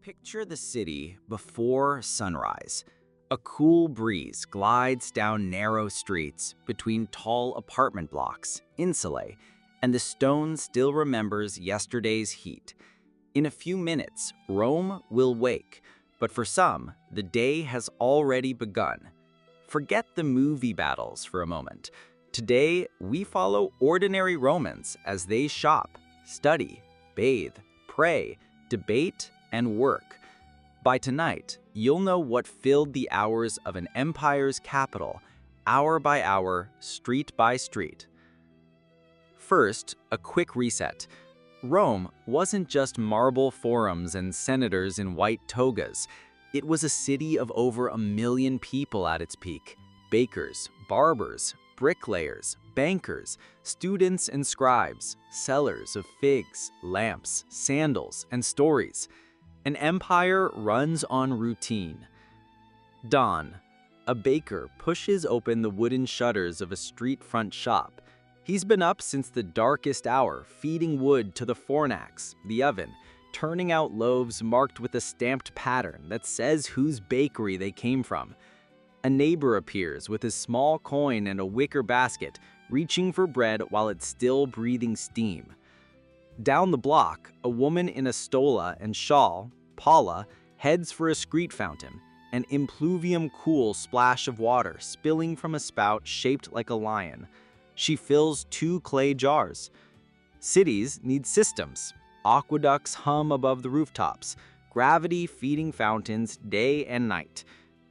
Picture the city before sunrise. A cool breeze glides down narrow streets between tall apartment blocks, insulae, and the stone still remembers yesterday's heat. In a few minutes, Rome will wake, but for some, the day has already begun. Forget the movie battles for a moment. Today, we follow ordinary Romans as they shop, study, bathe, pray, debate, and work. By tonight, you'll know what filled the hours of an empire's capital, hour by hour, street by street. First, a quick reset. Rome wasn't just marble forums and senators in white togas. It was a city of over 1 million people at its peak. Bakers, barbers, bricklayers, bankers, students and scribes, sellers of figs, lamps, sandals, and stories. An empire runs on routine. Dawn. A baker pushes open the wooden shutters of a street front shop. He's been up since the darkest hour, feeding wood to the fornax, the oven, turning out loaves marked with a stamped pattern that says whose bakery they came from. A neighbor appears with his small coin and a wicker basket, reaching for bread while it's still breathing steam. Down the block, a woman in a stola and shawl, Paula, heads for a screed fountain, an impluvium cool splash of water spilling from a spout shaped like a lion. She fills 2 clay jars. Cities need systems. Aqueducts hum above the rooftops, gravity feeding fountains day and night.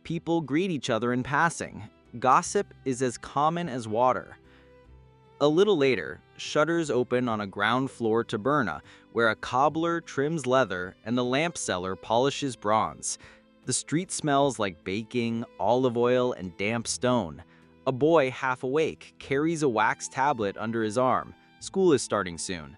People greet each other in passing. Gossip is as common as water. A little later, shutters open on a ground floor taberna where a cobbler trims leather and the lamp seller polishes bronze. The street smells like baking, olive oil, and damp stone. A boy half awake carries a wax tablet under his arm. School is starting soon.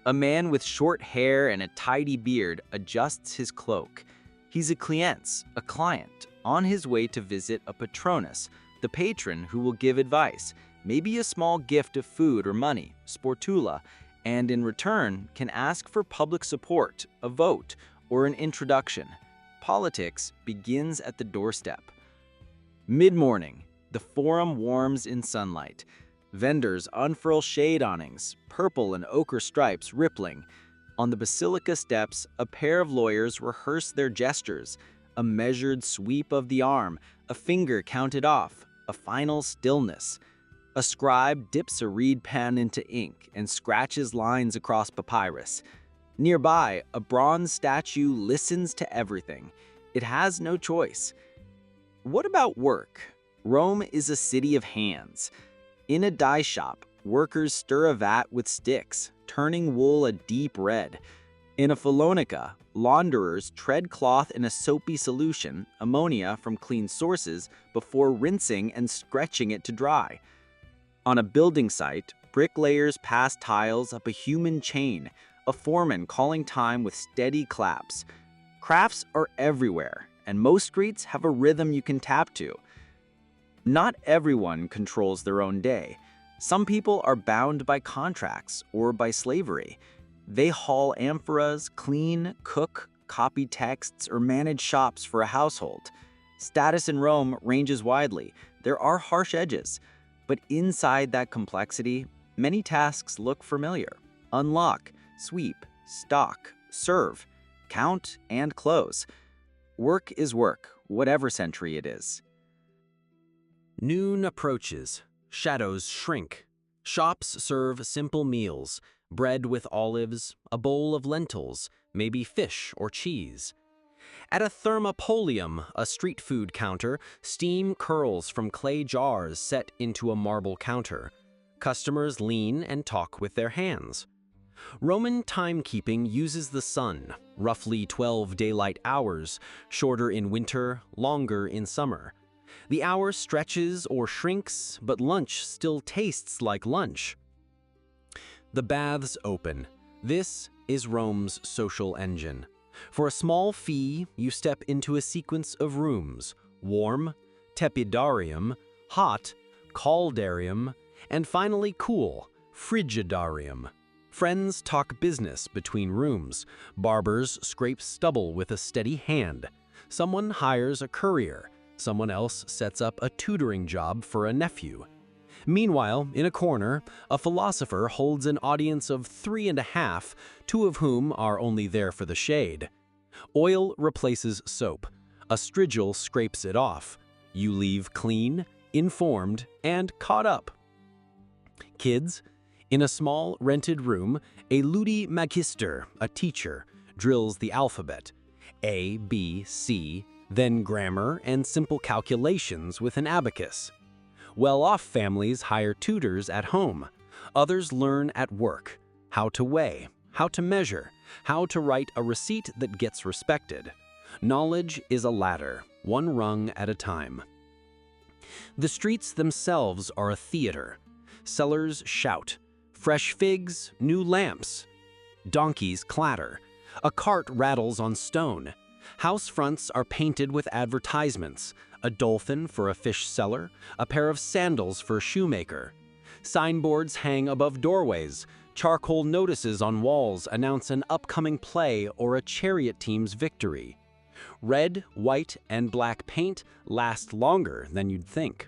A man with short hair and a tidy beard adjusts his cloak. He's a client, on his way to visit a patronus, the patron who will give advice, maybe a small gift of food or money, sportula, and in return can ask for public support, a vote, or an introduction. Politics begins at the doorstep. Mid-morning, the forum warms in sunlight. Vendors unfurl shade awnings, purple and ochre stripes rippling. On the basilica steps, a pair of lawyers rehearse their gestures, a measured sweep of the arm, a finger counted off, a final stillness. A scribe dips a reed pen into ink and scratches lines across papyrus. Nearby, a bronze statue listens to everything. It has no choice. What about work? Rome is a city of hands. In a dye shop, workers stir a vat with sticks, turning wool a deep red. In a fullonica, launderers tread cloth in a soapy solution, ammonia from clean sources, before rinsing and stretching it to dry. On a building site, bricklayers pass tiles up a human chain, a foreman calling time with steady claps. Crafts are everywhere, and most streets have a rhythm you can tap to. Not everyone controls their own day. Some people are bound by contracts or by slavery. They haul amphoras, clean, cook, copy texts, or manage shops for a household. Status in Rome ranges widely. There are harsh edges. But inside that complexity, many tasks look familiar. Unlock, sweep, stock, serve, count, and close. Work is work, whatever century it is. Noon approaches. Shadows shrink. Shops serve simple meals, bread with olives, a bowl of lentils, maybe fish or cheese. At a thermopolium, a street food counter, steam curls from clay jars set into a marble counter. Customers lean and talk with their hands. Roman timekeeping uses the sun, roughly 12 daylight hours, shorter in winter, longer in summer. The hour stretches or shrinks, but lunch still tastes like lunch. The baths open. This is Rome's social engine. For a small fee, you step into a sequence of rooms: warm, tepidarium, hot, caldarium, and finally cool, frigidarium. Friends talk business between rooms. Barbers scrape stubble with a steady hand. Someone hires a courier. Someone else sets up a tutoring job for a nephew. Meanwhile, in a corner, a philosopher holds an audience of 3.5, 2 of whom are only there for the shade. Oil replaces soap. A strigil scrapes it off. You leave clean, informed, and caught up. Kids? In a small, rented room, a ludi magister, a teacher, drills the alphabet. A, B, C, then grammar and simple calculations with an abacus. Well-off families hire tutors at home. Others learn at work. How to weigh, how to measure, how to write a receipt that gets respected. Knowledge is a ladder, one rung at a time. The streets themselves are a theater. Sellers shout. Fresh figs, new lamps. Donkeys clatter. A cart rattles on stone. House fronts are painted with advertisements. A dolphin for a fish seller, a pair of sandals for a shoemaker. Signboards hang above doorways. Charcoal notices on walls announce an upcoming play or a chariot team's victory. Red, white, and black paint last longer than you'd think.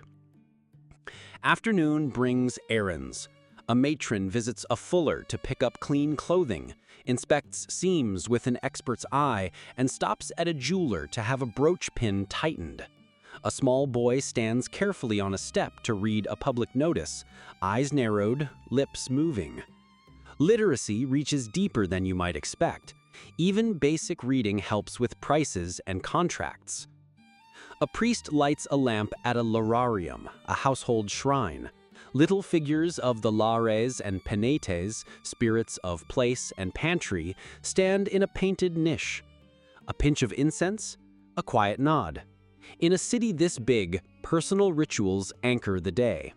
Afternoon brings errands. A matron visits a fuller to pick up clean clothing, inspects seams with an expert's eye, and stops at a jeweler to have a brooch pin tightened. A small boy stands carefully on a step to read a public notice, eyes narrowed, lips moving. Literacy reaches deeper than you might expect. Even basic reading helps with prices and contracts. A priest lights a lamp at a lararium, a household shrine. Little figures of the lares and penates, spirits of place and pantry, stand in a painted niche. A pinch of incense, a quiet nod. In a city this big, personal rituals anchor the day.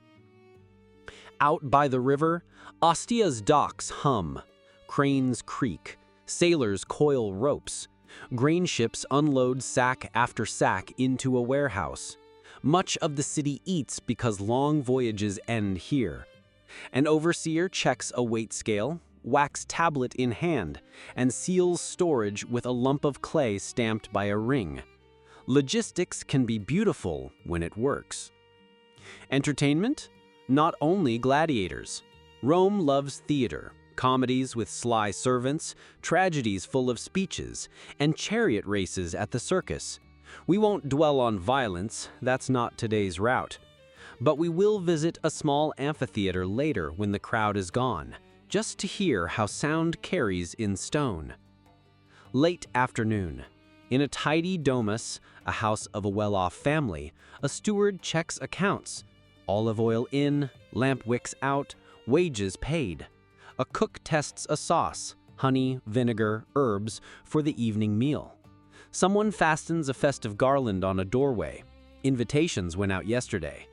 Out by the river, Ostia's docks hum. Cranes creak. Sailors coil ropes. Grain ships unload sack after sack into a warehouse. Much of the city eats because long voyages end here. An overseer checks a weight scale, wax tablet in hand, and seals storage with a lump of clay stamped by a ring. Logistics can be beautiful when it works. Entertainment? Not only gladiators. Rome loves theater, comedies with sly servants, tragedies full of speeches, and chariot races at the circus. We won't dwell on violence, that's not today's route. But we will visit a small amphitheater later when the crowd is gone, just to hear how sound carries in stone. Late afternoon. In a tidy domus, a house of a well-off family, a steward checks accounts. Olive oil in, lamp wicks out, wages paid. A cook tests a sauce, honey, vinegar, herbs, for the evening meal. Someone fastens a festive garland on a doorway. Invitations went out yesterday.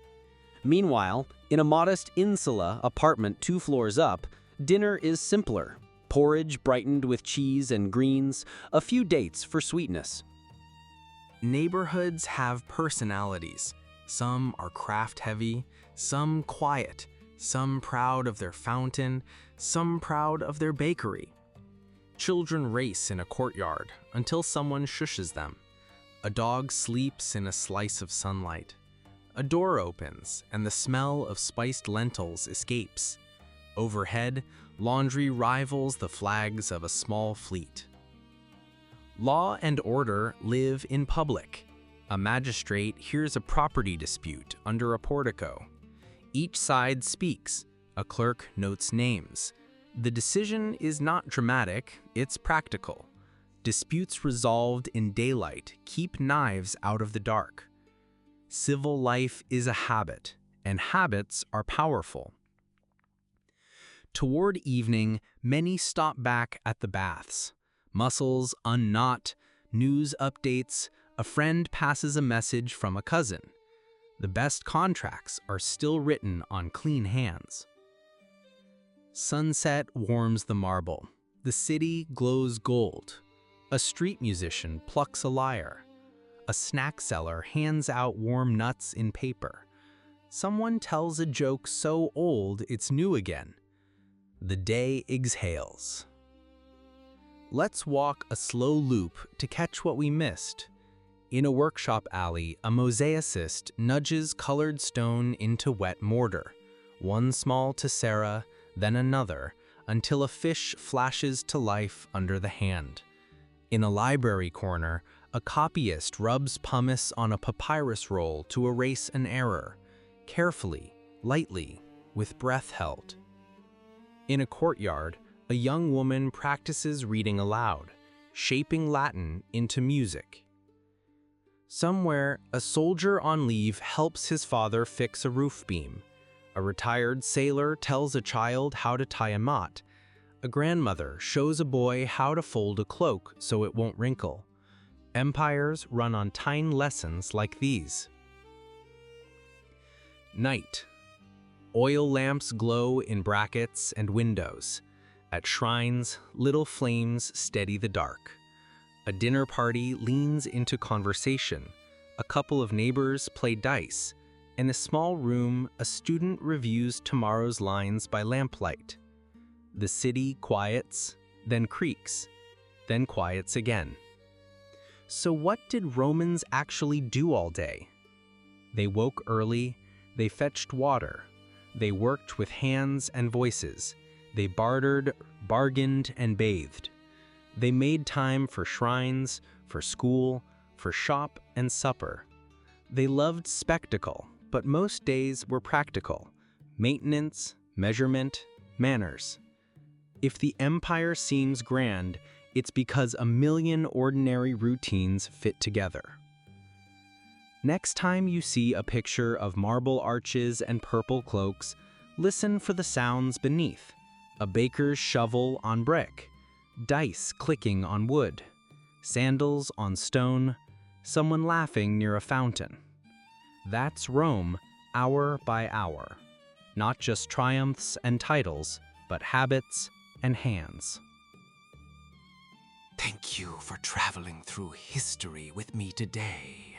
Meanwhile, in a modest insula apartment 2 floors up, dinner is simpler. Porridge brightened with cheese and greens, a few dates for sweetness. Neighborhoods have personalities. Some are craft-heavy, some quiet, some proud of their fountain, some proud of their bakery. Children race in a courtyard until someone shushes them. A dog sleeps in a slice of sunlight. A door opens and the smell of spiced lentils escapes. Overhead, laundry rivals the flags of a small fleet. Law and order live in public. A magistrate hears a property dispute under a portico. Each side speaks. A clerk notes names. The decision is not dramatic, it's practical. Disputes resolved in daylight keep knives out of the dark. Civil life is a habit, and habits are powerful. Toward evening, many stop back at the baths. Muscles unknot, news updates, a friend passes a message from a cousin. The best contracts are still written on clean hands. Sunset warms the marble. The city glows gold. A street musician plucks a lyre. A snack seller hands out warm nuts in paper. Someone tells a joke so old it's new again. The day exhales. Let's walk a slow loop to catch what we missed. In a workshop alley, a mosaicist nudges colored stone into wet mortar, one small tessera, then another, until a fish flashes to life under the hand. In a library corner, a copyist rubs pumice on a papyrus roll to erase an error, carefully, lightly, with breath held. In a courtyard, a young woman practices reading aloud, shaping Latin into music. Somewhere, a soldier on leave helps his father fix a roof beam. A retired sailor tells a child how to tie a knot. A grandmother shows a boy how to fold a cloak so it won't wrinkle. Empires run on tiny lessons like these. Night. Oil lamps glow in brackets and windows. At shrines, little flames steady the dark. A dinner party leans into conversation. A couple of neighbors play dice. In a small room, a student reviews tomorrow's lines by lamplight. The city quiets, then creaks, then quiets again. So what did Romans actually do all day? They woke early, they fetched water, they worked with hands and voices, they bartered, bargained, and bathed. They made time for shrines, for school, for shop and supper. They loved spectacle, but most days were practical. Maintenance, measurement, manners. If the empire seems grand, it's because a million ordinary routines fit together. Next time you see a picture of marble arches and purple cloaks, listen for the sounds beneath. A baker's shovel on brick, dice clicking on wood, sandals on stone, someone laughing near a fountain. That's Rome, hour by hour. Not just triumphs and titles, but habits and hands. Thank you for traveling through history with me today.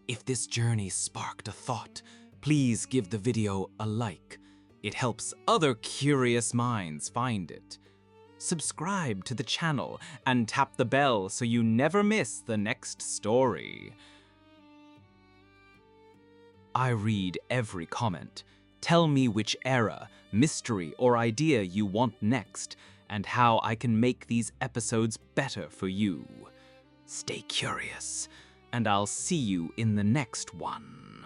If this journey sparked a thought, please give the video a like. It helps other curious minds find it. Subscribe to the channel and tap the bell so you never miss the next story. I read every comment. Tell me which era, mystery, or idea you want next, and how I can make these episodes better for you. Stay curious, and I'll see you in the next one.